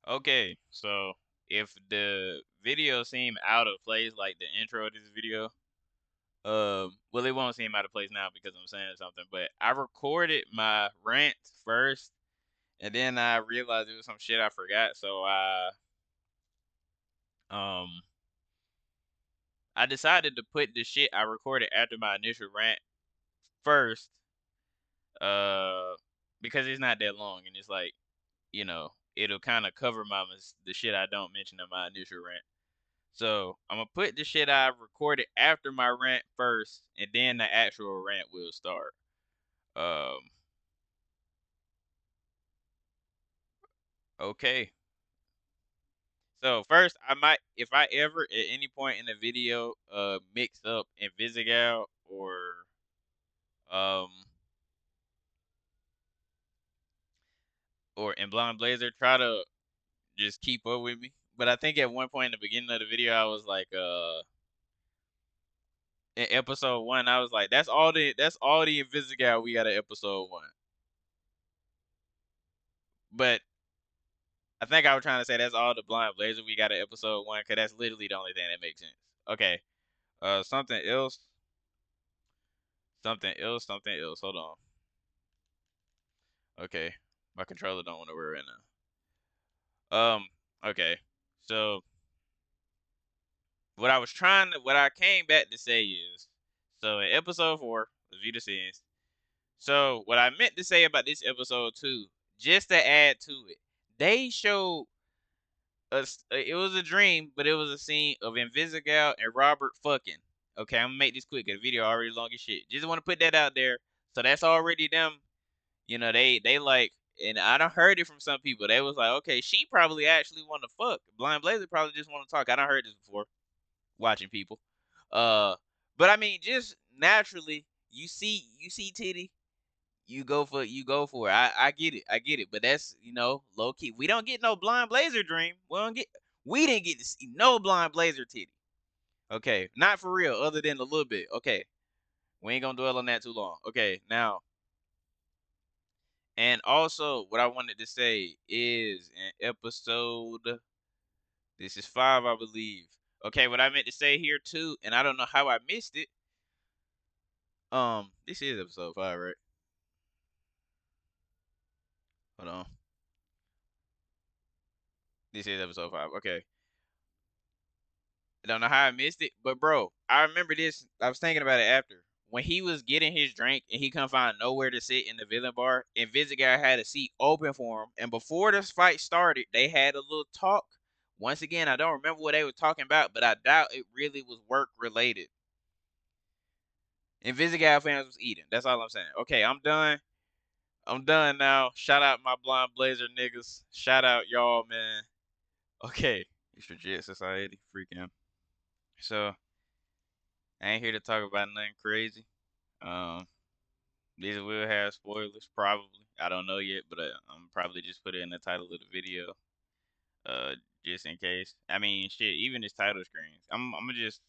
Okay, so if the video seem out of place, like the intro of this video, well, it won't seem out of place now because I'm saying something. But I recorded my rant first, and then I realized it was some shit I forgot. So um, I decided to put the shit I recorded after my initial rant first, uh, because it's not that long, and it's like, it'll kind of cover the shit I don't mention in my initial rant. So I'm gonna put the shit I recorded after my rant first, and then the actual rant will start. Um, okay. So first, I might, if I ever at any point in the video, mix up Invisigal um or in Blonde Blazer, try to just keep up with me. But I think at one point in the beginning of the video, I was like, in episode one, I was like, that's all the Invisigal we got at episode one. But I think I was trying to say that's all the Blind Blazer we got at episode one, cause that's literally the only thing that makes sense. Okay. Something else. Something else. Something else. Hold on. Okay. My controller don't want to work right now. Okay. So what I came back to say is, so in episode four, review the scenes. So what I meant to say about this episode two, just to add to it, they showed us. It was a dream, but it was a scene of Invisigal and Robert fucking. Okay, I'm gonna make this quick. 'Cause the video already long as shit. Just want to put that out there. So that's already them. They like, and I done heard it from some people. They was like, okay, she probably actually want to fuck. Blind Blazer probably just want to talk. I done heard this before, watching people. Uh, but I mean, just naturally, you see titty, you go for it. I get it. But that's low key. We don't get no Blind Blazer dream. We didn't get to see no Blind Blazer titty. Okay, not for real. Other than a little bit. Okay, we ain't gonna dwell on that too long. Okay, now, and also what I wanted to say is in episode, this is 5, I believe. Okay, what I meant to say here too, and I don't know how I missed it. This is episode 5, right? Hold on. This is episode 5. Okay. I don't know how I missed it, but bro, I remember this. I was thinking about it after. When he was getting his drink and he couldn't find nowhere to sit in the villain bar, and Invisigar had a seat open for him. And before this fight started, they had a little talk. Once again, I don't remember what they were talking about, but I doubt it really was work related. Invisigar fans was eating. That's all I'm saying. Okay, I'm done. I'm done now. Shout out my Blind Blazer niggas. Shout out y'all, man. Okay, it's legit society. Freaking. So I ain't here to talk about nothing crazy. Um, these will have spoilers, probably. I don't know yet, but I'm probably just put it in the title of the video, uh, just in case. I mean, shit, even this title screens. I'm gonna just,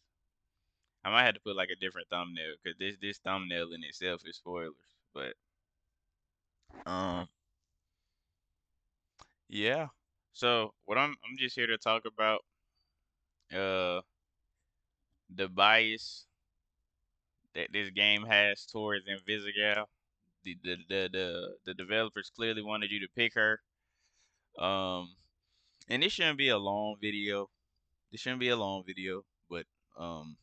I might have to put like a different thumbnail because this thumbnail in itself is spoilers. But um, yeah. So what I'm just here to talk about uh the bias that this game has towards Invisigal. The developers clearly wanted you to pick her. Um, and this shouldn't be a long video. This shouldn't be a long video, but um,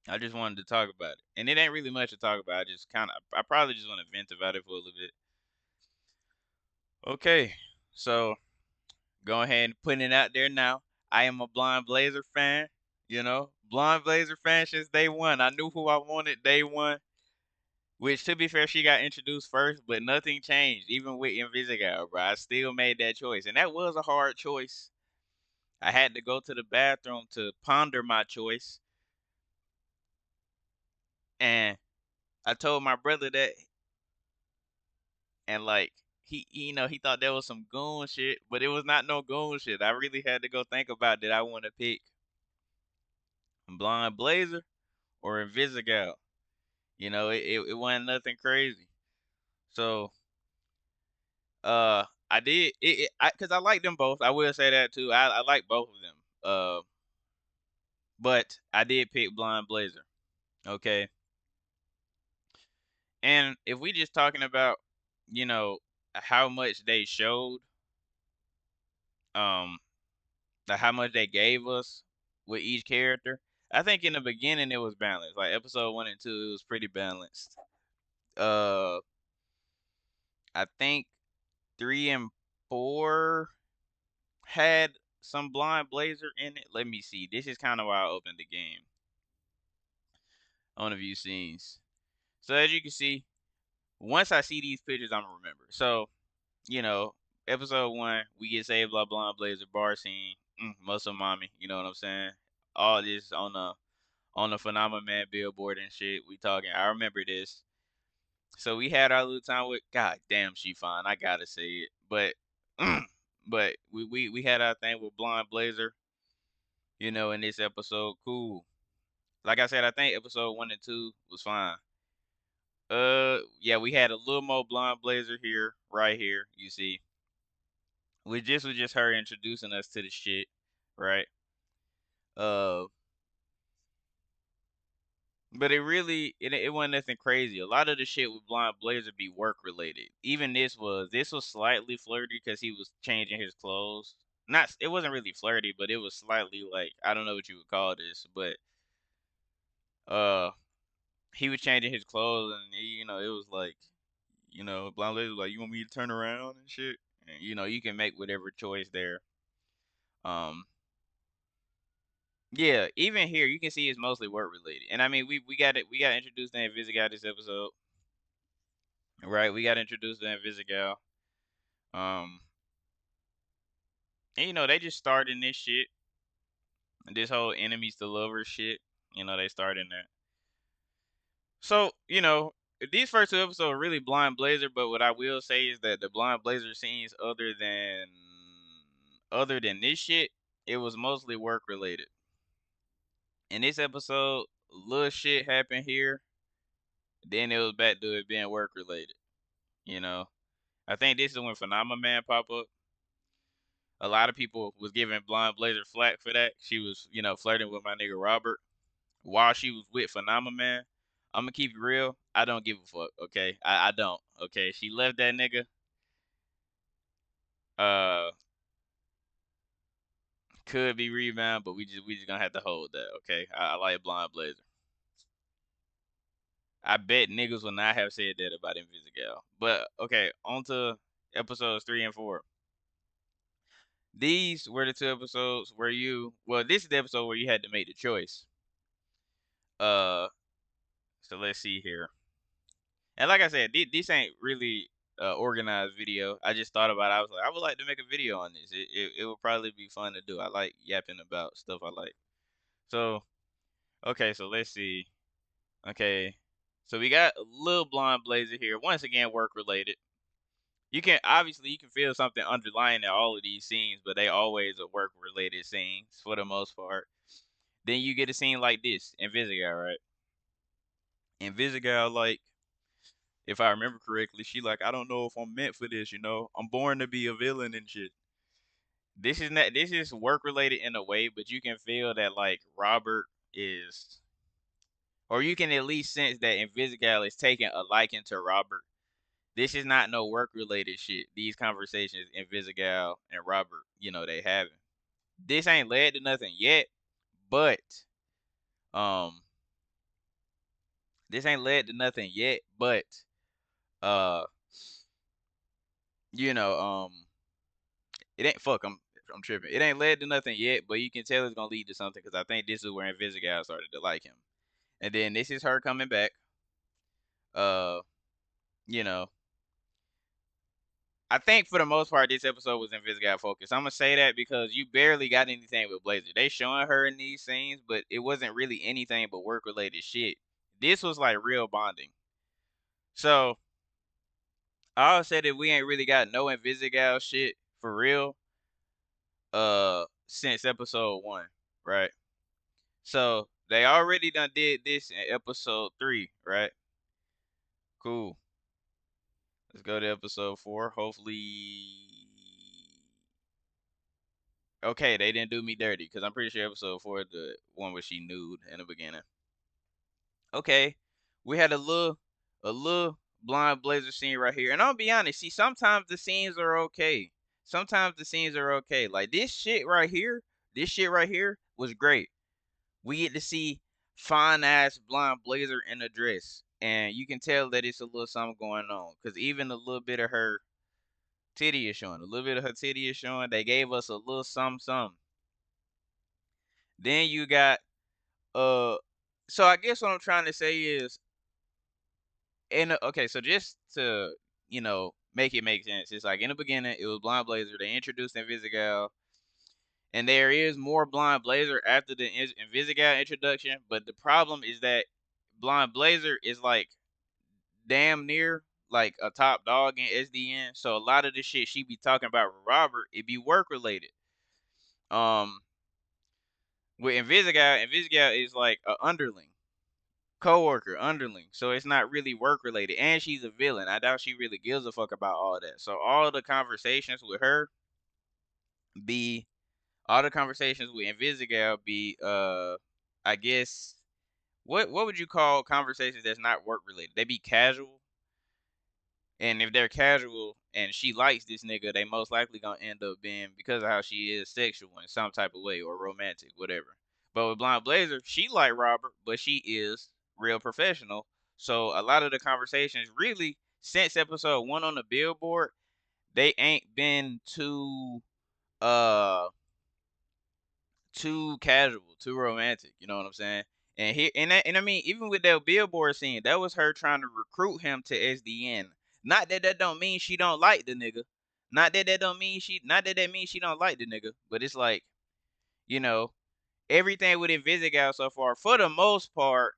I just wanted to talk about it, and it ain't really much to talk about. I probably just want to vent about it for a little bit. Okay, so go ahead and putting it out there now. I am a Blind Blazer fan. Blind Blazer fan since day one. I knew who I wanted day one. Which, to be fair, she got introduced first, but nothing changed. Even with Invisigal, bro, I still made that choice, and that was a hard choice. I had to go to the bathroom to ponder my choice, and I told my brother that, and like he thought that was some goon shit, but it was not no goon shit. I really had to go think about did I want to pick Blonde Blazer or Invisigal. It wasn't nothing crazy. So I did it, because I like them both. I will say that too. I like both of them. But I did pick Blind Blazer. Okay, and if we just talking about, you know, how much they showed, um, how much they gave us with each character, I think in the beginning it was balanced. Like episode 1 and 2, it was pretty balanced. Uh, I think 3 and 4 had some Blind Blazer in it. Let me see. This is kind of why I opened the game. On a view scenes. So as you can see, once I see these pictures, I'm gonna remember. So, you know, episode 1, we get saved by Blind Blazer bar scene, muscle mommy. You know what I'm saying? All this on the Phenomenal Man billboard and shit. We talking. I remember this. So we had our little time with. God damn, she fine. I gotta say it, but we had our thing with Blind Blazer. You know, in this episode, cool. Like I said, I think episode 1 and 2 was fine. Yeah, we had a little more Blonde Blazer here, right here. You see, we just was just her introducing us to the shit, right? Uh, but it wasn't nothing crazy. A lot of the shit with Blonde Blazer be work related. Even this was slightly flirty because he was changing his clothes. Not it wasn't really flirty, but it was slightly like I don't know what you would call this, but uh, he was changing his clothes and it was like Blonde Blazer was like, you want me to turn around and shit. And, you can make whatever choice there. Um, yeah, even here you can see it's mostly work related. And I mean, we got introduced to Invisigal this episode, right? We got introduced to Invisigal. Um, and they just starting this shit, this whole enemies to lovers shit. They starting that. So these first 2 episodes are really Blind Blazer, but what I will say is that the Blind Blazer scenes, other than this shit, it was mostly work related. In this episode, little shit happened here. Then it was back to it being work related. You know, I think this is when Phenomena Man pop up. A lot of people was giving Blonde Blazer flack for that. She was, flirting with my nigga Robert while she was with Phenomena Man. I'm gonna keep it real. I don't give a fuck. Okay, I don't. Okay, she left that nigga. Uh, could be rebound, but we just gonna have to hold that. Okay, I like Blonde Blazer. I bet niggas would not have said that about Invisigal. But okay, on to episodes 3 and 4. These were the 2 episodes where this is the episode where you had to make the choice. Uh, so let's see here. And like I said, this ain't really organized video. I just thought about it. I was like, I would like to make a video on this. It would probably be fun to do. I like yapping about stuff I like. So okay, so let's see. Okay, so we got a little Blonde Blazer here. Once again, work related. You can feel something underlying in all of these scenes, but they always are work related scenes for the most part. Then you get a scene like this in Invisigal, right? In Invisigal, like if I remember correctly, she like, I don't know if I'm meant for this, I'm born to be a villain and shit. This is work related in a way, but you can feel that like Robert is, or you can at least sense that Invisigal is taking a liking to Robert. This is not no work related shit. These conversations Invisigal and Robert, they having. This ain't led to nothing yet, but um this ain't led to nothing yet, but uh you know, it ain't fuck I'm tripping. It ain't led to nothing yet, but you can tell it's gonna lead to something because I think this is where Invisigal started to like him. And then this is her coming back. Uh, you know, I think for the most part, this episode was Invisigal focused. I'm gonna say that because you barely got anything with Blazer. They showing her in these scenes, but it wasn't really anything but work related shit. This was like real bonding. So I'll say that we ain't really got no Invisigal shit for real. Since episode 1, right? So they already done did this in episode 3, right? Cool. Let's go to episode 4. Hopefully, Okay, they didn't do me dirty because I'm pretty sure episode 4 is the one where she nude in the beginning. Okay, we had a little blind blazer scene right here, and I'll be honest. See, sometimes the scenes are okay. Sometimes the scenes are okay. Like this shit right here was great. We get to see fine ass blonde blazer in a dress, and you can tell that it's a little something going on because even a little bit of her titty is showing. A little bit of her titty is showing. They gave us a little something. Then you got uh. So I guess what I'm trying to say is, okay, so just to make it make sense, it's like in the beginning it was Blind Blazer. They introduced Invisigal, and there is more Blind Blazer after the Invisigal introduction. But the problem is that Blind Blazer is like damn near like a top dog in SDN. So a lot of the shit she be talking about with Robert, it be work related. Um, with Invisigal is like a underling, coworker, underling. So it's not really work related, and she's a villain. I doubt she really gives a fuck about all that. So be all the conversations with Invisigal be I guess what would you call conversations that's not work related? They be casual. And if they're casual and she likes this nigga, they most likely gonna end up being, because of how she is, sexual in some type of way or romantic, whatever. But with Blonde Blazer, she like Robert, but she is real professional. So a lot of the conversations really since episode 1 on the billboard, they ain't been uh too casual, too romantic. You know what I'm saying? And I mean, even with that billboard scene, that was her trying to recruit him to SDN. Not that that don't mean she don't like the nigga. Not that that means she don't like the nigga. But it's like, you know, everything with Invisigal so far, for the most part,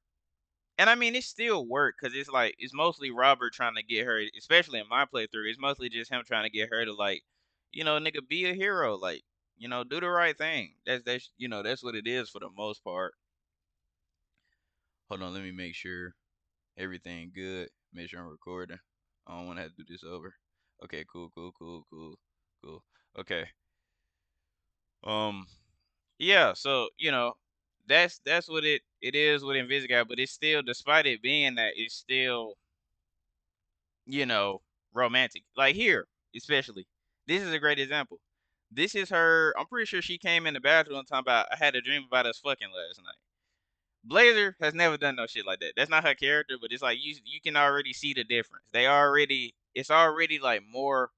and I mean, it still worked because it's like it's mostly Robert trying to get her, especially in my playthrough. It's mostly just him trying to get her to like, nigga, be a hero, like, do the right thing. That's what it is for the most part. Hold on, let me make sure everything good. Make sure I'm recording. I don't want to have to do this over. Okay, cool. Okay. Um, yeah. So that's what it is with Invisigal, but it's still, despite it being that, it's still you know, romantic. Like here, especially. This is a great example. This is her. I'm pretty sure she came in the bathroom and talking about, I had a dream about us fucking last night. Blazer has never done no shit like that. That's not her character, but it's like you can already see the difference. It's already like more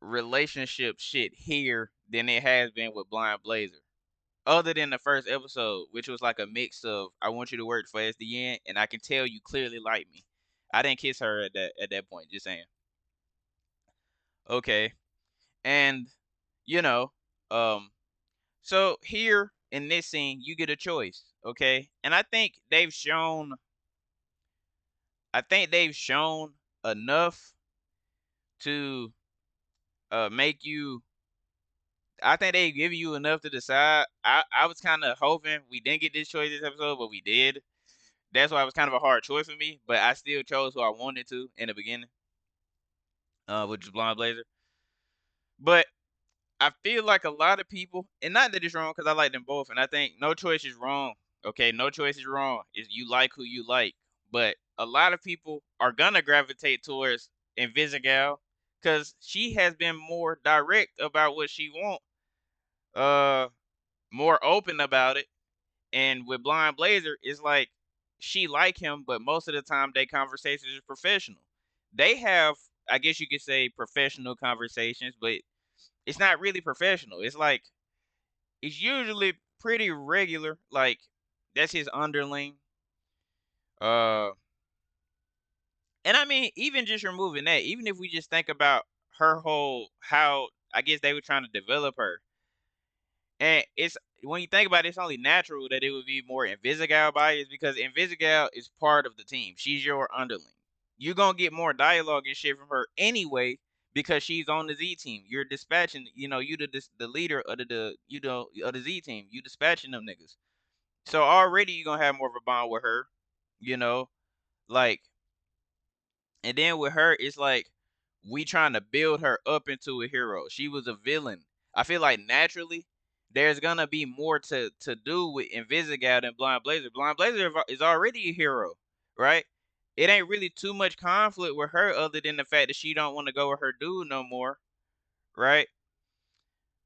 relationship shit here than it has been with Blind Blazer. Other than the first episode, which was like a mix of, I want you to work for SDN and I can tell you clearly like me. I didn't kiss her at that point, just saying. Okay. And you know, um so here in this scene you get a choice, okay? And I think they've shown enough to make you, I think they give you enough to decide. I was kind of hoping we didn't get this choice this episode, but we did. That's why it was kind of a hard choice for me, but I still chose who I wanted to in the beginning, which is Blonde Blazer. But I feel like a lot of people, and not that it's wrong because I like them both, and I think no choice is wrong. Okay, no choice is wrong. Is you like who you like, but a lot of people are gonna gravitate towards Invisigal because she has been more direct about what she want, uh, more open about it. And with Blind Blazer, it's like she like him, but most of the time they conversations is professional. They have, I guess you could say, professional conversations, but it's not really professional. It's like it's usually pretty regular. Like that's his underling. Uh, and I mean, even just removing that, even if we just think about her whole, how I guess they were trying to develop her, and it's, when you think about it, it's only natural that it would be more Invisigal bias because Invisigal is part of the team. She's your underling. You're gonna get more dialogue and shit from her anyway because she's on the Z team. You're dispatching. You the leader of of the Z team. You dispatching them niggas. So already you're gonna have more of a bond with her. You know, like, and then with her, it's like we trying to build her up into a hero. She was a villain. I feel like naturally there's gonna be more to do with Invisigal than Blind Blazer. Blind Blazer is already a hero, right? It ain't really too much conflict with her other than the fact that she don't want to go with her dude no more, right?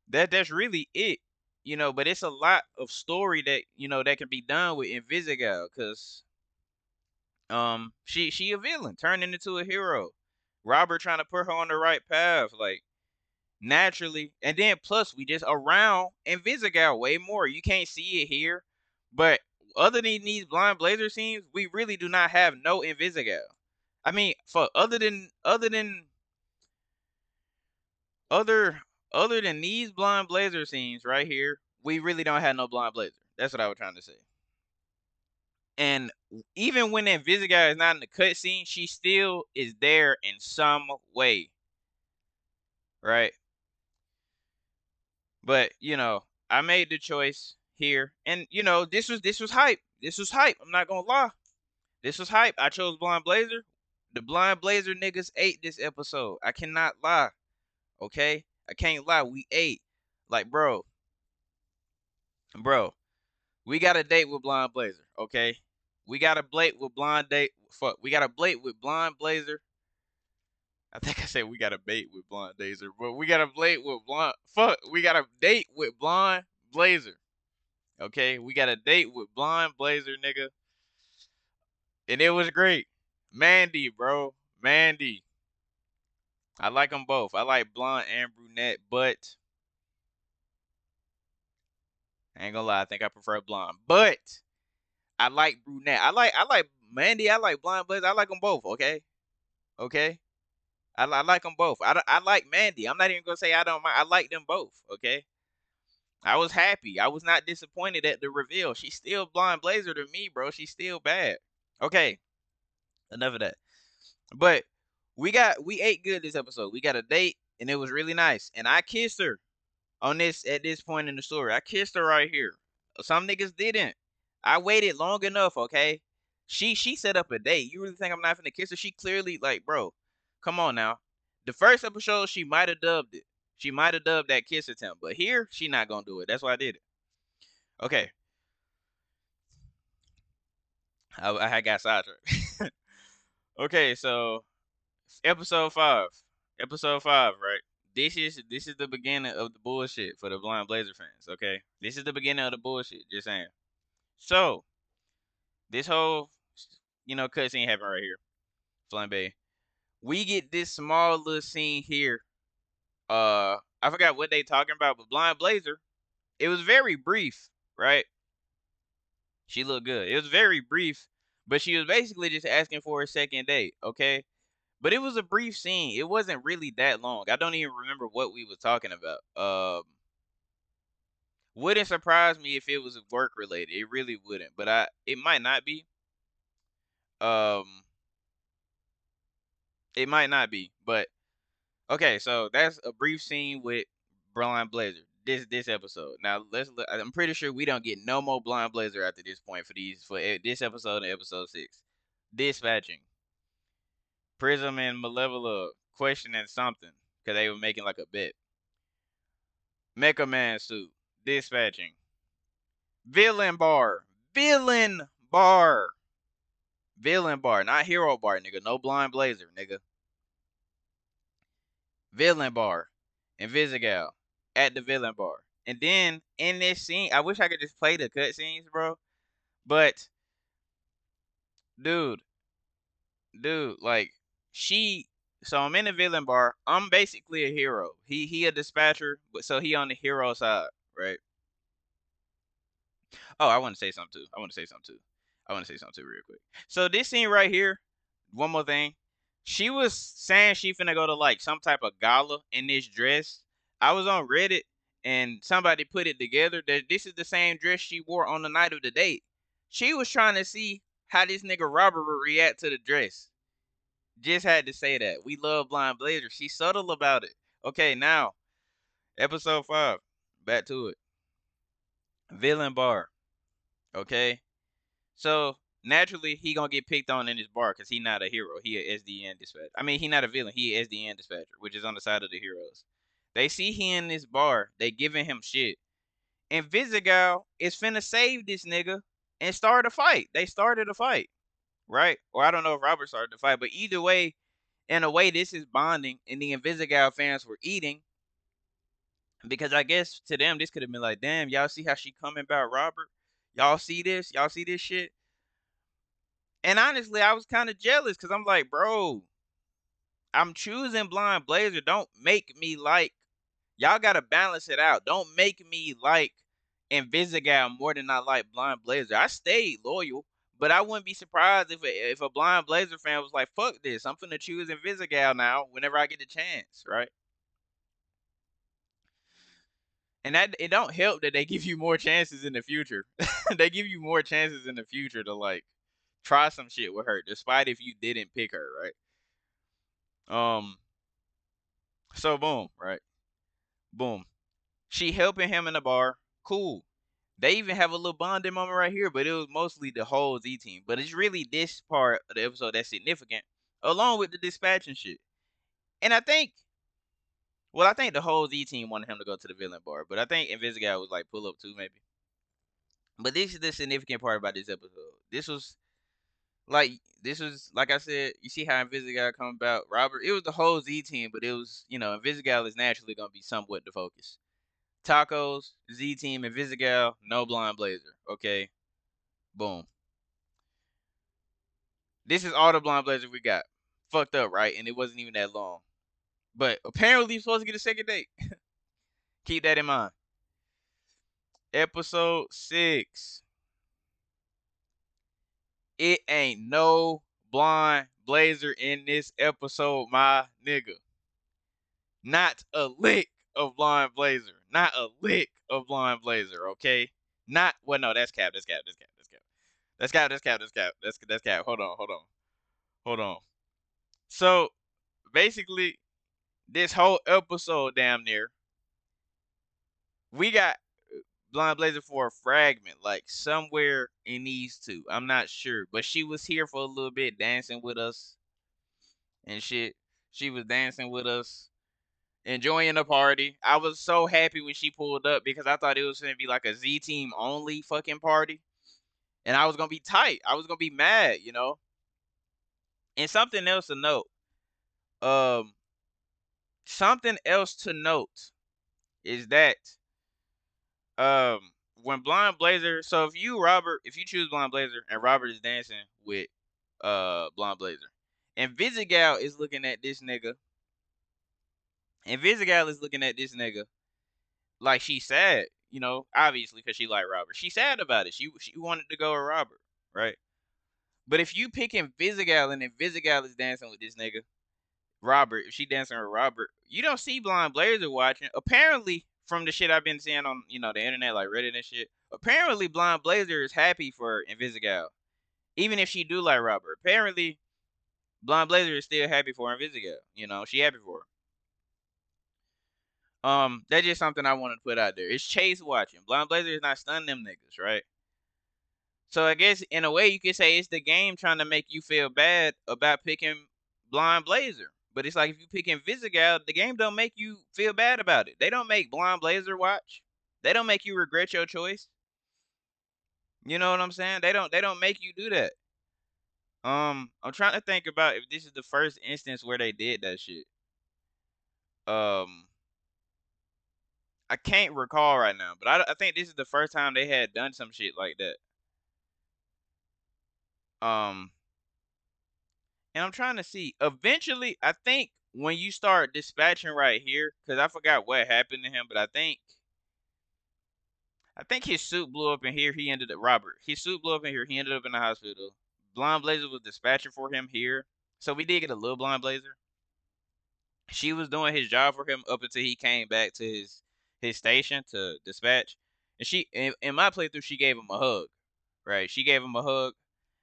That's really it, But it's a lot of story that that can be done with Invisigal, cause she a villain turning into a hero. Robert trying to put her on the right path, like naturally, and then plus we just around Invisigal way more. You can't see it here, but other than these Blind Blazer scenes, we really do not have no Invisigal. I mean, for other other than these Blind Blazer scenes right here, we really don't have no Blind Blazer. That's what I was trying to say. And even when Invisigal is not in the cutscene, she still is there in some way, right? But I made the choice here, and this was hype. This was hype. I'm not gonna lie. This was hype. I chose Blind Blazer. The Blind Blazer niggas ate this episode. I cannot lie. Okay, I can't lie. We ate. Like, bro. We got a date with Blind Blazer. Okay, we got a date with Blind date. Fuck, we got a date with Blind Blazer. I think I said we got a date with Blonde Blazer, but we got a date with Blonde. Fuck, we got a date with Blonde Blazer. Okay, we got a date with Blonde Blazer, nigga, and it was great. Mandy, bro, Mandy. I like them both. I like blonde and brunette, but I ain't gonna lie, I think I prefer blonde. But I like brunette. I like Mandy. I like Blonde Blazer. I like them both. Okay, okay. I like them both. I like Mandy. I'm not even gonna say I don't mind. I like them both. Okay. I was happy. I was not disappointed at the reveal. She's still Blind Blazer to me, bro. She's still bad. Okay, enough of that. But we ate good this episode. We got a date and it was really nice. And I kissed her on this at this point in the story. I kissed her right here. Some niggas didn't. I waited long enough, okay? She set up a date. You really think I'm not finna kiss her? She clearly like, bro, come on now. The first episode she might have dubbed it. She might have dubbed that kiss attempt, but here she not gonna do it. That's why I did it. Okay, I had got sidetracked. Okay, so episode 5, episode 5, right? This is the beginning of the bullshit for the Blind Blazer fans. Okay, this is the beginning of the bullshit. Just saying. So this whole cutscene happened right here, Flambe. We get this small little scene here. I forgot what they talking about, but Blind Blazer. It was very brief, right? She looked good. It was very brief, but she was basically just asking for a second date, okay? But it was a brief scene. It wasn't really that long. I don't even remember what we were talking about. Wouldn't surprise me if it was work related. It really wouldn't, but it might not be. Um, it might not be, but okay. So that's a brief scene with Blind Blazer. This episode. Now let's look. I'm pretty sure we don't get no more Blind Blazer after this point for this episode and episode 6. Dispatching. Prism and Malevola questioning something because they were making like a bet. Mecha Man suit. Dispatching. Villain bar. Villain bar. Villain bar. Not hero bar, nigga. No Blind Blazer, nigga. Villain bar. Invisigal. At the villain bar. And then in this scene, I wish I could just play the cutscenes, bro. But dude, like she. So I'm in the villain bar. I'm basically a hero. He a dispatcher, but so he on the hero side, right? Oh, I want to say something too. I want to say something too real quick. So this scene right here, one more thing. She was saying she finna go to like some type of gala in this dress. I was on Reddit and somebody put it together that this is the same dress she wore on the night of the date. She was trying to see how this nigga Robert would react to the dress. Just had to say that. We love Blind Blazer. She's subtle about it. Okay, now episode 5. Back to it. Villain bar. Okay. So naturally he gonna get picked on in this bar because he not a hero. He a SDN dispatcher. I mean he not a villain. He a SDN dispatcher, which is on the side of the heroes. They see he in this bar. They giving him shit. And Invisigal is finna save this nigga and start a fight. They started a fight, right? Or I don't know if Robert started the fight, but either way, in a way, this is bonding. And the Invisigal fans were eating because I guess to them this could have been like, damn, y'all see how she coming about Robert? Y'all see this? Y'all see this shit? And honestly, I was kind of jealous because I'm like, bro, I'm choosing Blind Blazer. Don't make me like. Y'all gotta balance it out. Don't make me like Invisigal more than I like Blind Blazer. I stayed loyal, but I wouldn't be surprised if a Blind Blazer fan was like, "Fuck this, I'm finna choose Invisigal now whenever I get the chance." Right? And that it don't help that they give you more chances in the future. They give you more chances in the future to like try some shit with her, despite if you didn't pick her. Right? Um. So boom. Right. Boom. She helping him in the bar. Cool. They even have a little bonding moment right here, but it was mostly the whole Z team. But it's really this part of the episode that's significant, along with the dispatching shit. And I think the whole Z team wanted him to go to the villain bar, but I think Invisigal was like pull up too, maybe. But this is the significant part about this episode. This was like I said. You see how Invisigal come about Robert? It was the whole Z team, but it was Invisigal is naturally gonna be somewhat the focus. Tacos, Z Team, and Invisigal, no Blind Blazer. Okay, boom. This is all the Blind Blazer we got. Fucked up, right? And it wasn't even that long. But apparently, you're supposed to get a second date. Keep that in mind. Episode 6. It ain't no Blind Blazer in this episode, my nigga. Not a lick of Blind Blazer. Not a lick of Blind Blazer, okay? Not, well, no, that's cap. That's cap. That's cap. That's cap. That's cap. That's cap. That's cap. That's cap. Hold on. Hold on. Hold on. So basically, this whole episode, damn near, we got Blind Blazer for a fragment, like somewhere in these two. I'm not sure, but she was here for a little bit, dancing with us and shit. She was dancing with us, enjoying the party. I was so happy when she pulled up because I thought it was gonna be like a Z team only fucking party, and I was gonna be tight. I was gonna be mad. And Um, something else to note is that when Blind Blazer, so if you choose Blind Blazer and Robert is dancing with Blind Blazer, and Invisigal is looking at this nigga, and Invisigal is looking at this nigga like she's sad, obviously because she like Robert. She's sad about it. She wanted to go with Robert, right? But if you pick Invisigal and Invisigal is dancing with this nigga, Robert, if she dancing with Robert, you don't see Blind Blazer watching. Apparently, from the shit I've been seeing on the internet, like Reddit and shit, apparently Blind Blazer is happy for Invisigal, even if she do like Robert. Apparently, Blind Blazer is still happy for Invisigal. She happy for her. That's just something I want to put out there. It's Chase watching. Blind Blazer is not stunning them niggas, right? So I guess in a way you could say it's the game trying to make you feel bad about picking Blind Blazer. But it's like if you pick Invisigal, the game don't make you feel bad about it. They don't make Blind Blazer watch. They don't make you regret your choice. You know what I'm saying? They don't make you do that. I'm trying to think about if this is the first instance where they did that shit. Um, I can't recall right now, but I think this is the first time they had done some shit like that. Um, and I'm trying to see. Eventually, I think when you start dispatching right here, because I forgot what happened to him, but I think his suit blew up in here. He ended up Robert. His suit blew up in here. He ended up in the hospital. Blind Blazer was dispatching for him here, so we did get a little Blind Blazer. She was doing his job for him up until he came back to his station to dispatch. And she in my playthrough, she gave him a hug. Right? She gave him a hug.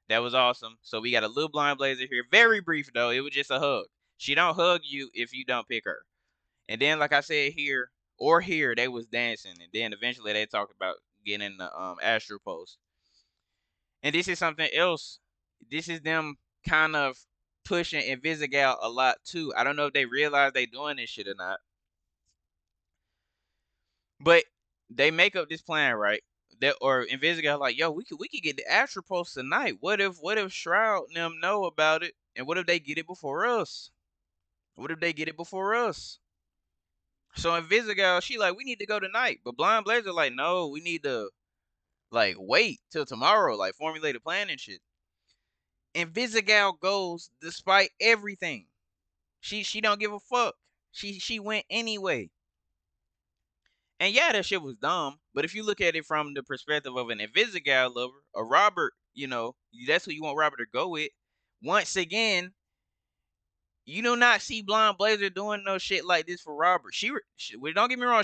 That was awesome. So we got a little Blind Blazer here. Very brief though. It was just a hug. She don't hug you if you don't pick her. And then, like I said, here they was dancing, and then eventually they talked about getting the Astro Post. And this is something else. This is them kind of pushing Invisigal a lot too. I don't know if they realize they doing this shit or not. But they make up this plan, right? That or Invisigal like, yo, we could get the Astro Pulse tonight. What if Shroud and them know about it? And what if they get it before us? What if they get it before us? So Invisigal, she like, we need to go tonight. But Blind Blazer like, no, we need to like wait till tomorrow, like formulate a plan and shit. Invisigal goes despite everything. She don't give a fuck. She went anyway. And yeah, that shit was dumb. But if you look at it from the perspective of an Invisigal lover, a Robert, that's who you want Robert to go with. Once again, you do not see Blonde Blazer doing no shit like this for Robert. Well, don't get me wrong.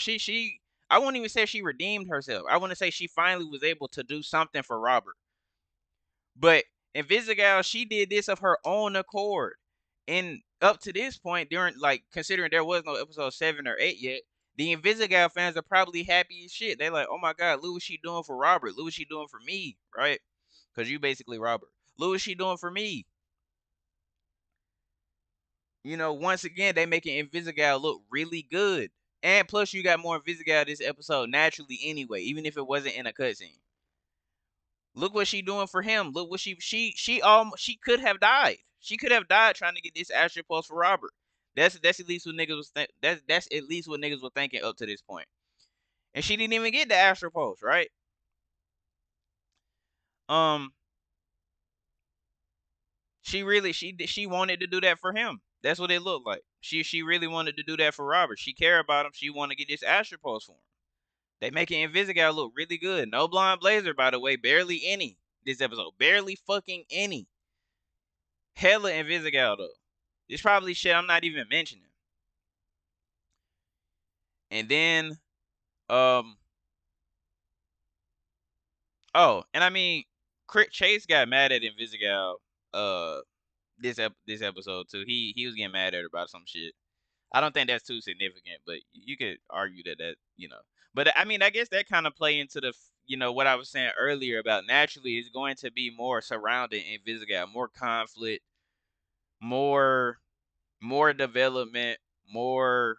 I won't even say she redeemed herself. I want to say she finally was able to do something for Robert. But Invisigal, she did this of her own accord. And up to this point, during like considering there was no episode 7 or 8 yet, the Invisigal fans are probably happy as shit. They like, oh my god, look what she doing for Robert. Look what she doing for me, right? Because you basically Robert. Look what she doing for me. Once again, they making Invisigal look really good. And plus, you got more Invisigal this episode naturally anyway, even if it wasn't in a cutscene. Look what she doing for him. Look what she could have died. She could have died trying to get this Astro Pulse for Robert. That's at least what niggas was that's at least what niggas were thinking up to this point. And she didn't even get the Astro Pulse, right? Um, she wanted to do that for him. That's what it looked like. She really wanted to do that for Robert. She cared about him. She wanted to get this Astro Pulse for him. They making Invisigal look really good. No Blonde Blazer, by the way. Barely any this episode. Barely fucking any. Hella Invisigal though. It's probably shit I'm not even mentioning. And then, um, oh, and I mean, Chase got mad at Invisigal, this episode too. He was getting mad at her about some shit. I don't think that's too significant, but you could argue that. But I mean, I guess that kind of play into the what I was saying earlier about naturally is going to be more surrounding Invisigal, more conflict, more more development, more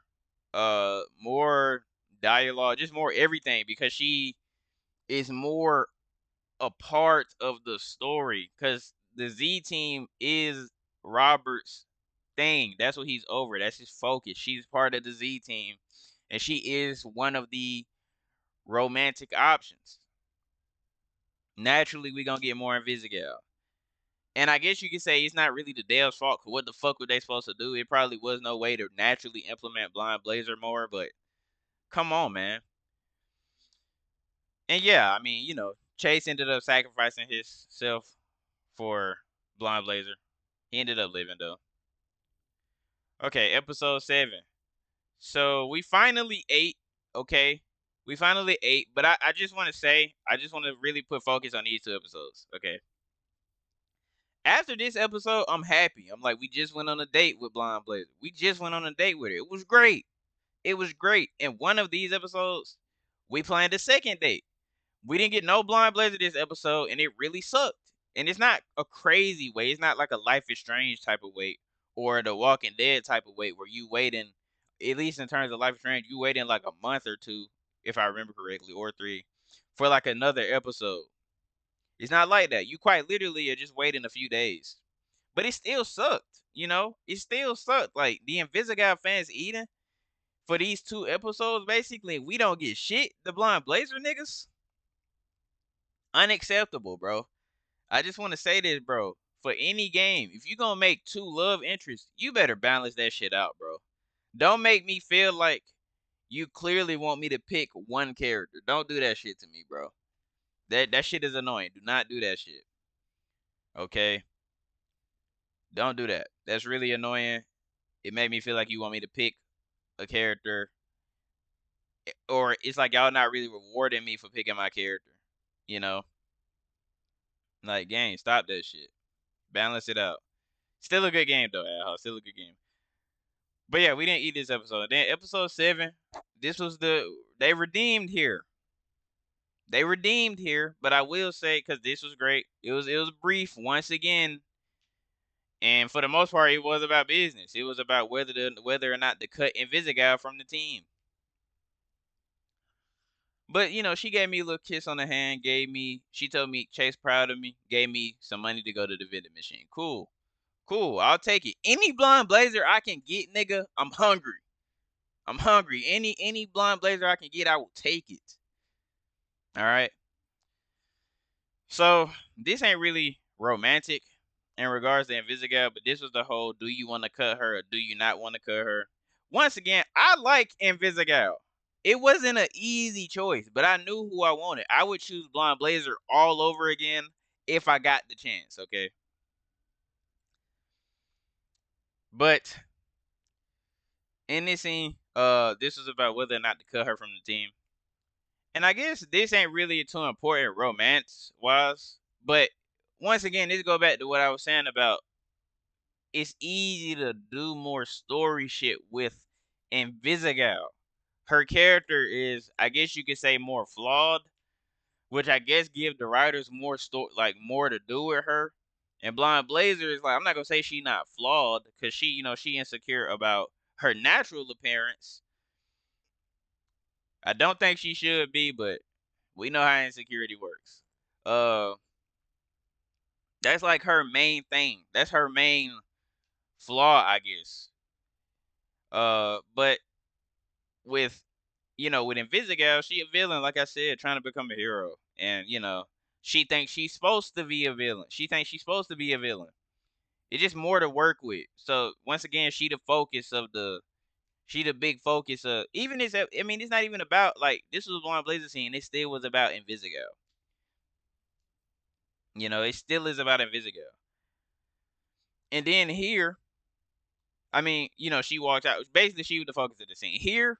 dialogue, just more everything because she is more a part of the story cuz the Z team is Robert's thing. That's what he's over. That's his focus. She's part of the Z team and she is one of the romantic options. Naturally, we're going to get more Invisigal. And I guess you could say it's not really the Dale's fault. Cause what the fuck were they supposed to do? It probably was no way to naturally implement Blind Blazer more. But come on, man. And yeah, I mean, Chase ended up sacrificing himself for Blind Blazer. He ended up living though. Okay, episode 7. So we finally ate. Okay, we finally ate. But I just want to say, I just want to really put focus on these 2 episodes. Okay. After this episode, I'm happy. I'm like, we just went on a date with Blind Blazer. We just went on a date with her. It was great. It was great. In one of these episodes, we planned a second date. We didn't get no Blind Blazer this episode, and it really sucked. And it's not a crazy wait. It's not like a Life is Strange type of wait or the Walking Dead type of wait where you waiting, at least in terms of Life is Strange, you waiting like a month or two, if I remember correctly, or 3, for like another episode. It's not like that. You quite literally are just waiting a few days. But it still sucked. It still sucked. Like the Invisigal fans eating for these 2 episodes, basically, we don't get shit. The Blind Blazer niggas. Unacceptable, bro. I just want to say this, bro. For any game, if you gonna make 2 love interests, you better balance that shit out, bro. Don't make me feel like you clearly want me to pick one character. Don't do that shit to me, bro. That shit is annoying. Do not do that shit. Okay? Don't do that. That's really annoying. It made me feel like you want me to pick a character, or it's like y'all not really rewarding me for picking my character. You know, like game, stop that shit. Balance it out. Still a good game though, Al. Still a good game. But yeah, we didn't eat this episode. Then episode 7, this was they redeemed here. They redeemed here, but I will say because this was great. It was brief once again. And for the most part, it was about business. It was about whether or not to cut Invisigal from the team. But she gave me a little kiss on the hand. She told me Chase proud of me. Gave me some money to go to the vending machine. Cool, cool. I'll take it. Any blonde blazer I can get, nigga. I'm hungry. I'm hungry. Any blonde blazer I can get, I will take it. All right. So this ain't really romantic in regards to Invisigal, but this was the whole: do you want to cut her or do you not want to cut her? Once again, I like Invisigal. It wasn't an easy choice, but I knew who I wanted. I would choose Blonde Blazer all over again if I got the chance. Okay, but in this scene, this was about whether or not to cut her from the team. And I guess this ain't really too important romance wise, but once again, this go back to what I was saying about it's easy to do more story shit with Invisigal. Her character is, I guess you could say, more flawed, which I guess give the writers more more to do with her. And Blind Blazer is like, I'm not gonna say she not flawed because she insecure about her natural appearance. I don't think she should be, but we know how insecurity works. Uh, that's like her main thing. That's her main flaw, I guess. But with with Invisigal, she a villain, like I said, trying to become a hero, and she thinks she's supposed to be a villain. She thinks she's supposed to be a villain. It's just more to work with. So once again, she the big focus of even this. I mean, it's not even about like this was Blonde Blazer scene. It still was about Invisigal. It still is about Invisigal. And then here, I mean, she walked out. Basically, she was the focus of the scene. Here,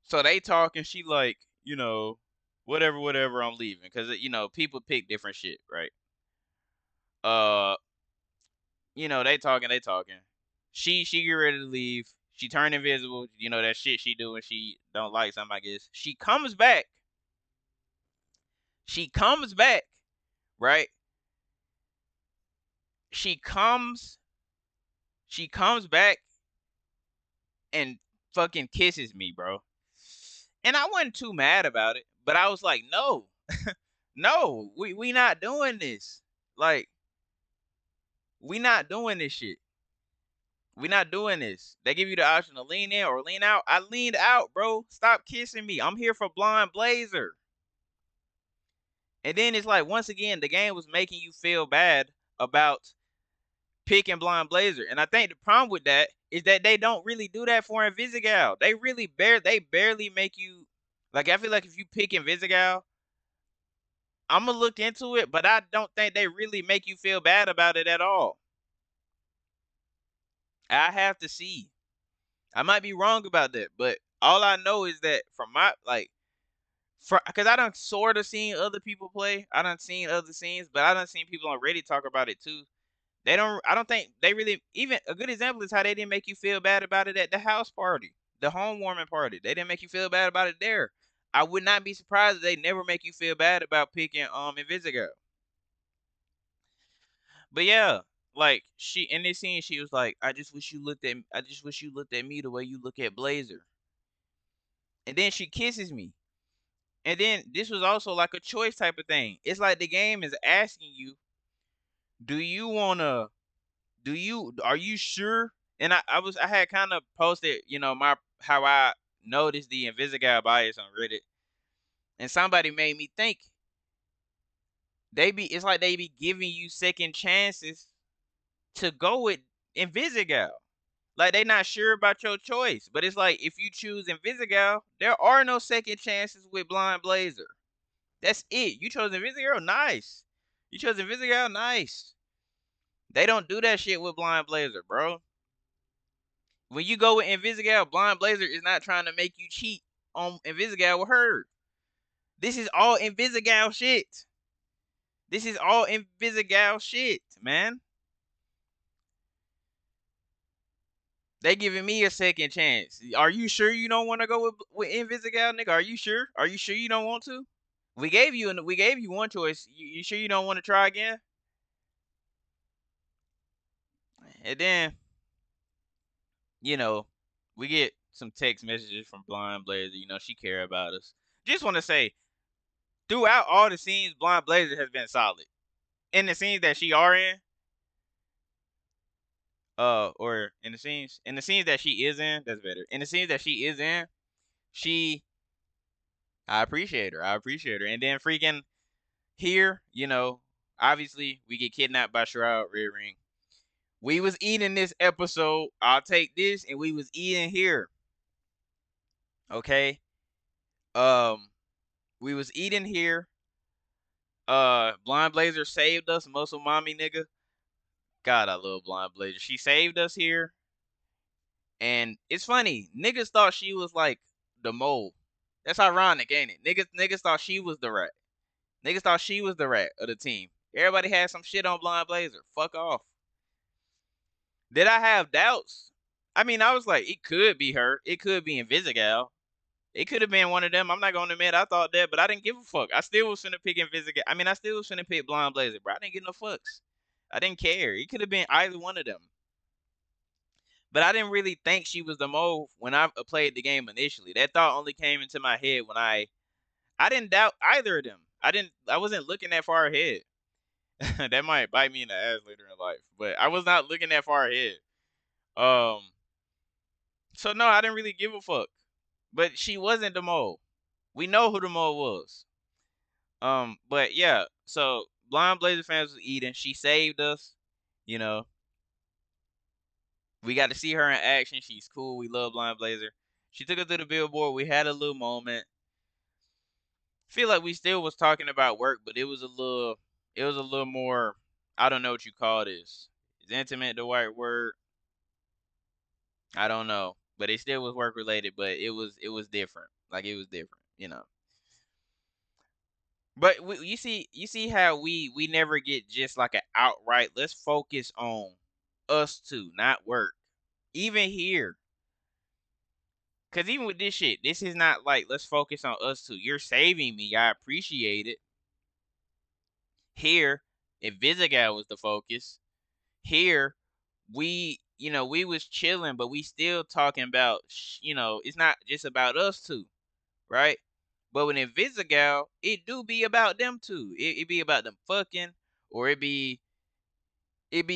so they talk and she like, whatever, whatever. I'm leaving because people pick different shit, right? Uh, they talking. She get ready to leave. She turned invisible. That shit she do when she don't like something. I guess she comes back. She comes back, right? She comes. She comes back and fucking kisses me, bro. And I wasn't too mad about it, but I was like, no, no, we not doing this. Like, we not doing this shit. We not doing this. They give you the option to lean in or lean out. I leaned out, bro. Stop kissing me. I'm here for Blonde Blazer. And then it's like once again, the game was making you feel bad about picking Blonde Blazer. And I think the problem with that is that they don't really do that for Invisigal. They barely make you like I feel like if you pick Invisigal, I'm gonna look into it, but I don't think they really make you feel bad about it at all. I have to see. I might be wrong about that, but all I know is that from my because I done sort of seen other people play. I done seen other scenes, but I done seen people on Reddit talk about it too. They don't. I don't think they really. Even a good example is how they didn't make you feel bad about it at the house party, the home warming party. They didn't make you feel bad about it there. I would not be surprised if they never make you feel bad about picking Invisigo. But yeah, like she in this scene, she was like, I just wish you looked at me the way you look at Blazer." And then she kisses me. And then this was also like a choice type of thing. It's like the game is asking you, do you wanna are you sure? And I had kind of posted, my how I noticed the Invisigal bias on Reddit. And somebody made me think it's like they be giving you second chances to go with Invisigal. Like they not sure about your choice. But it's like if you choose Invisigal, there are no second chances with Blind Blazer. That's it. You chose Invisigal, nice. You chose Invisigal, nice. They don't do that shit with Blind Blazer, bro. When you go with Invisigal, Blind Blazer is not trying to make you cheat on Invisigal with her. This is all Invisigal shit. This is all Invisigal shit, man. They giving me a second chance. Are you sure you don't want to go with Invisigal, nigga? Are you sure? Are you sure you don't want to? We gave you one choice. You sure you don't want to try again? And then, you know, we get some text messages from Blind Blazer. You know, she care about us. Just want to say, throughout all the scenes, Blind Blazer has been solid. In the scenes that she are in, or in the scenes that she is in, that's better. In the scenes that she is in, she, I appreciate her. I appreciate her. And then freaking here, you know, obviously we get kidnapped by Shroud Red Ring. We was eating this episode. I'll take this, and we was eating here. Okay. Um, we was eating here. Blind Blazer saved us, muscle mommy nigga. God, I love Blind Blazer. She saved us here, and it's funny. Niggas thought she was like the mole. That's ironic, ain't it? Niggas thought she was the rat. Niggas thought she was the rat of the team. Everybody had some shit on Blind Blazer. Fuck off. Did I have doubts? I mean, I was like, it could be her. It could be Invisigal. It could have been one of them. I'm not gonna admit I thought that, but I didn't give a fuck. I still was finna pick Invisigal. I mean, I still was finna pick Blind Blazer, bro. I didn't give no fucks. I didn't care. It could have been either one of them. But I didn't really think she was the mole when I played the game initially. That thought only came into my head when I didn't doubt either of them. I wasn't looking that far ahead. That might bite me in the ass later in life. But I was not looking that far ahead. Um so no, I didn't really give a fuck. But she wasn't the mole. We know who the mole was. But yeah, so Blind Blazer fans was eating. She saved us. You know, we got to see her in action. She's cool. We love Blind Blazer. She took us to the billboard. We had a little moment. Feel like we still was talking about work, but it was a little more. I don't know what you call this. Is intimate the right word? I don't know, but it still was work related. But it was different. Like it was different, you know. But you see how we never get just like an outright. Let's focus on us two, not work. Even here, cause even with this shit, this is not like let's focus on us two. You're saving me. I appreciate it. Here, Invisigal was the focus. Here, we was chilling, but we still talking about it's not just about us two, right? But with Invisigal, it do be about them two. It be about them fucking, or it be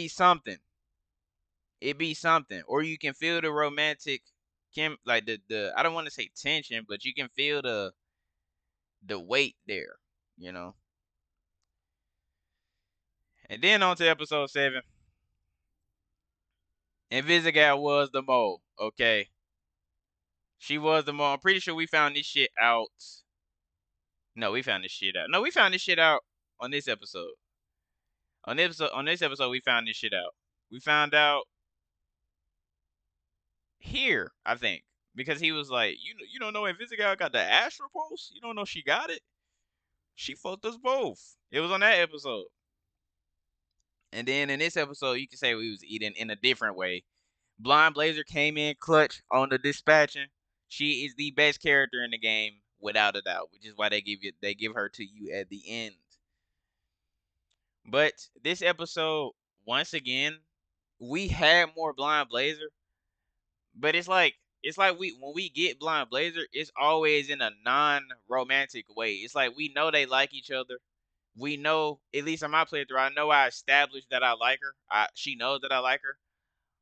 something. It be something, or you can feel the romantic, like the I don't want to say tension, but you can feel the weight there, you know. And then on to episode 7. Invisigal was the mole. Okay, she was the mole. I'm pretty sure we found this shit out. No, we found this shit out. No, we found this shit out on this episode. On this episode, we found this shit out. We found out here, I think, because he was like, you don't know Invisigal got the astral pulse. You don't know she got it. She fucked us both. It was on that episode. And then in this episode, you can say we was eating in a different way. Blind Blazer came in clutch on the dispatching. She is the best character in the game without a doubt, which is why they give her to you at the end. But this episode, once again, we had more Blind Blazer, but it's like we when we get Blind Blazer, it's always in a non-romantic way. It's like we know they like each other. We know, at least on my playthrough, I know I established that I like her. She knows that I like her,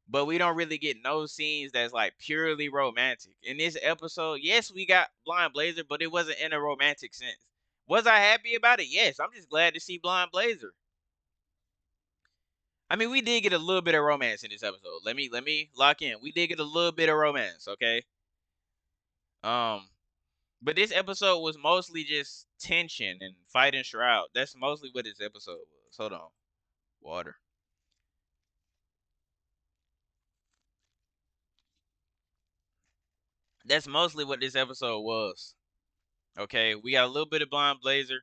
but we don't really get no scenes that's like purely romantic. In this episode, yes, we got Blind Blazer, but it wasn't in a romantic sense. Was I happy about it? Yes, I'm just glad to see Blind Blazer. I mean, we did get a little bit of romance in this episode. Let me lock in. We did get a little bit of romance, okay? Um, but this episode was mostly just tension and fighting Shroud. That's mostly what this episode was. Hold on, water. That's mostly what this episode was. Okay, we got a little bit of Blind Blazer.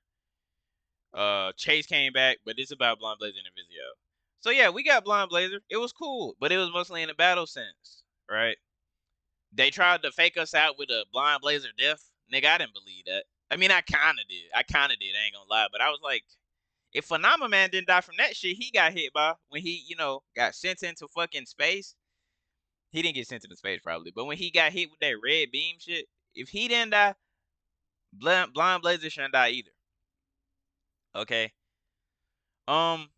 Chase came back, but it's about Blind Blazer and Invisigal. So yeah, we got Blind Blazer. It was cool, but it was mostly in a battle sense, right? They tried to fake us out with a Blind Blazer death. Nigga, I didn't believe that. I mean, I kind of did. I ain't gonna lie. But I was like, if Phenomena Man didn't die from that shit he got hit by when he, got sent into fucking space, He didn't get sent to the space probably, but when he got hit with that red beam shit, if he didn't die, Blind Blazer shouldn't die either. Okay. Um,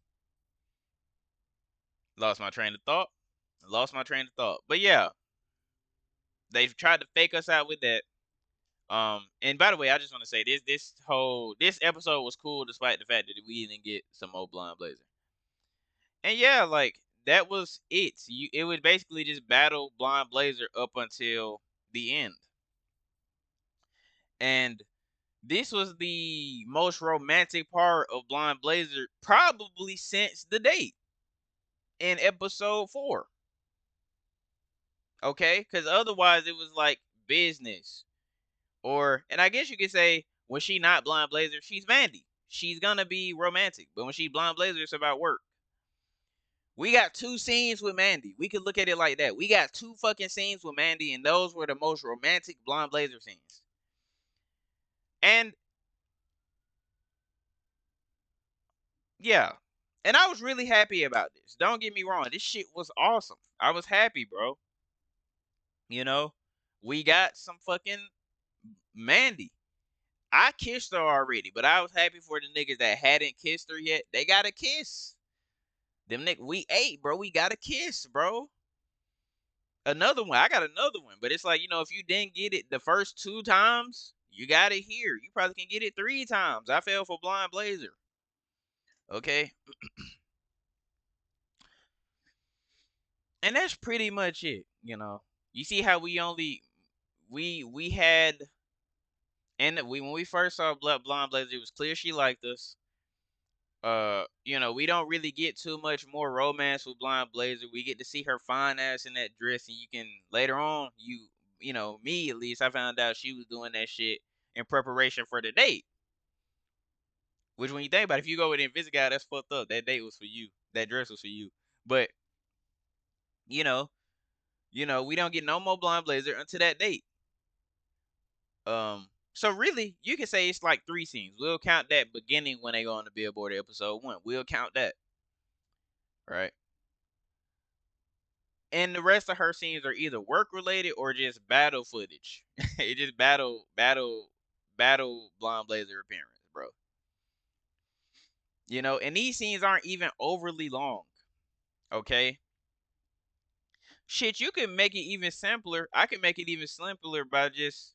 lost my train of thought. But yeah, they tried to fake us out with that. And by the way, I just want to say this episode was cool despite the fact that we didn't get some more Blind Blazer. And yeah, like that was it. It was basically just battle Blind Blazer up until the end. And this was the most romantic part of Blind Blazer probably since the date in episode 4. Okay? Because otherwise it was like business. And I guess you could say when she not Blind Blazer, she's Mandy. She's gonna be romantic. But when she Blind Blazer, it's about work. We got 2 scenes with Mandy. We could look at it like that. We got 2 fucking scenes with Mandy, and those were the most romantic Blind Blazer scenes. And yeah. And I was really happy about this. Don't get me wrong. This shit was awesome. I was happy, bro. You know, we got some fucking Mandy. I kissed her already, but I was happy for the niggas that hadn't kissed her yet. They got a kiss. Them niggas, we ate, bro. We got a kiss, bro. Another one. I got another one, but it's like, if you didn't get it the first 2 times, you got it here. You probably can get it 3 times. I fell for Blind Blazer. Okay? And that's pretty much it, You see how we had, and when we first saw Blonde Blazer, it was clear she liked us. We don't really get too much more romance with Blonde Blazer. We get to see her fine ass in that dress, and you can later on, me at least, I found out she was doing that shit in preparation for the date. Which, when you think about it, if you go with Invisigal, that's fucked up. That date was for you. That dress was for you. But you know, we don't get no more Blonde Blazer until that date. So really, you can say it's like 3 scenes. We'll count that beginning when they go on the Billboard episode 1. We'll count that, right? And the rest of her scenes are either work related or just battle footage. It just battle Blonde Blazer appearance, bro. And these scenes aren't even overly long. Okay. Shit, you can make it even simpler. I can make it even simpler by just,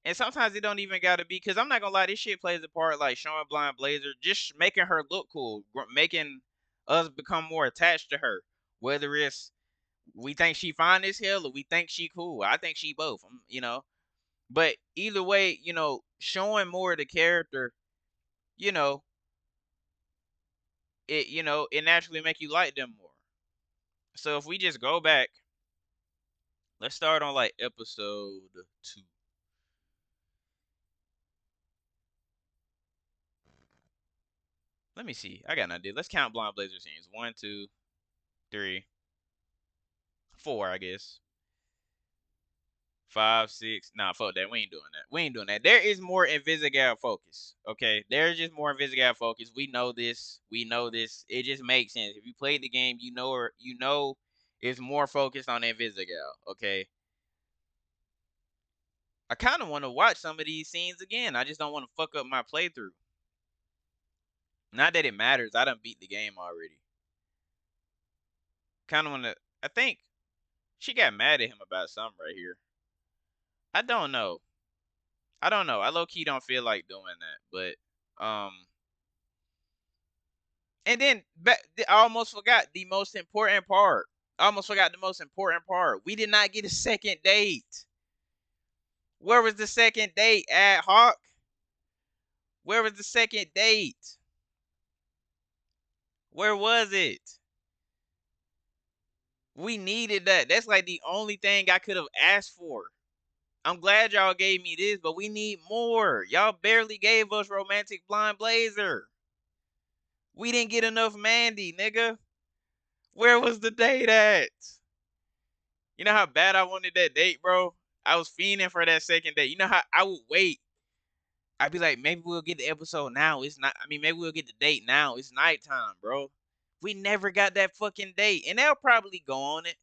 and sometimes it don't even gotta be, because I'm not gonna lie, this shit plays a part, like showing Blind Blazer, just making her look cool, making us become more attached to her. Whether it's we think she fine as hell or we think she cool. I think she both. But either way, showing more of the character, you know, it naturally make you like them more. So if we just go back, let's start on like episode 2. Let me see. I got an idea. Let's count Blonde Blazer scenes. 1, 2, 3, 4, I guess. 5, 6. Nah, fuck that. We ain't doing that. There is more Invisigal focus. Okay, there's just more Invisigal focus. We know this. It just makes sense. If you played the game, you know it's more focused on Invisigal. Okay. I kind of want to watch some of these scenes again. I just don't want to fuck up my playthrough. Not that it matters. I done beat the game already. Kind of want to. I think she got mad at him about something right here. I don't know. I low key don't feel like doing that, but and then I almost forgot the most important part. We did not get a second date. Where was the second date, Ad Hoc? Where was the second date? Where was it? We needed that. That's like the only thing I could have asked for. I'm glad y'all gave me this, but we need more. Y'all barely gave us romantic Blind Blazer. We didn't get enough Mandy, nigga. Where was the date at? You know how bad I wanted that date, bro? I was fiending for that second date. You know how I would wait. I'd be like, maybe we'll get the episode now. It's not. I mean, maybe we'll get the date now. It's nighttime, bro. We never got that fucking date, and they'll probably go on it.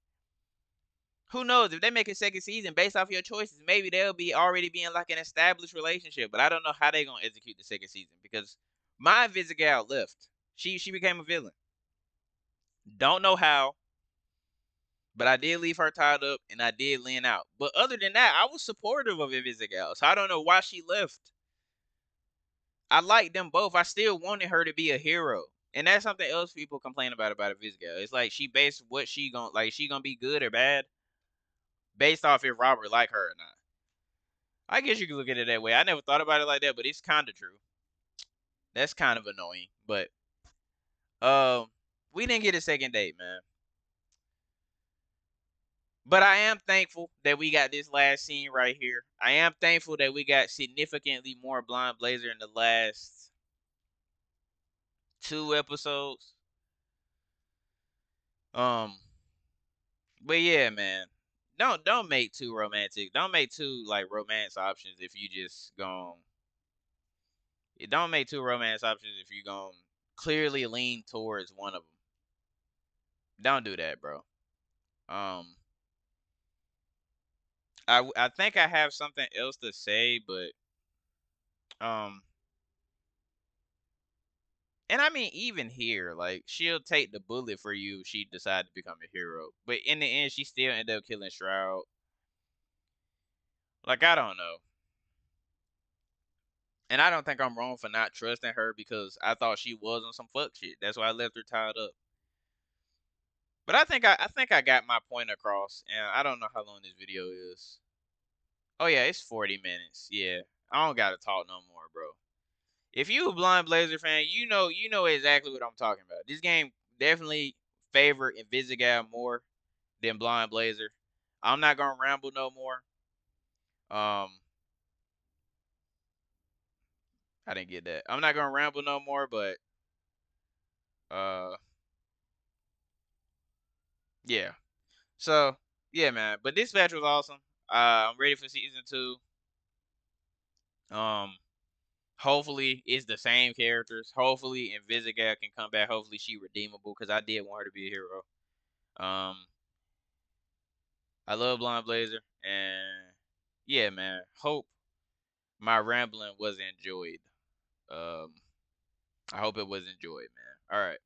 Who knows if they make a second season based off your choices? Maybe they'll be already being like an established relationship. But I don't know how they gonna execute the second season because my Invisigal left. She became a villain. Don't know how, but I did leave her tied up and I did lean out. But other than that, I was supportive of Invisigal. So I don't know why she left. I liked them both. I still wanted her to be a hero. And that's something else people complain about Invisigal. It's like she based what she gonna be good or bad based off if Robert like her or not. I guess you could look at it that way. I never thought about it like that, but it's kind of true. That's kind of annoying, but um, we didn't get a second date, man. But I am thankful that we got this last scene right here. I am thankful that we got significantly more Blind Blazer in the last 2 episodes. Um, but yeah, man. Don't make too romantic. Don't make two like romance options if you just gon' don't make two romance options if you gon' clearly lean towards one of them. Don't do that, bro. Um, I think I have something else to say, but um, and I mean even here, like she'll take the bullet for you if she decide to become a hero, but in the end, she still end up killing Shroud. Like I don't know, and I don't think I'm wrong for not trusting her because I thought she was on some fuck shit. That's why I left her tied up. But I think I got my point across, and I don't know how long this video is. Oh yeah, it's 40 minutes. Yeah, I don't gotta talk no more, bro. If you a Blind Blazer fan, you know exactly what I'm talking about. This game definitely favor Invisigal more than Blind Blazer. I'm not gonna ramble no more. Um, I didn't get that. I'm not gonna ramble no more, but uh, yeah. So yeah, man. But this match was awesome. I'm ready for season 2. Um, hopefully it's the same characters. Hopefully Invisigal can come back. Hopefully she redeemable because I did want her to be a hero. Um, I love Blonde Blazer, and yeah, man. Hope my rambling was enjoyed. Um, I hope it was enjoyed, man. All right.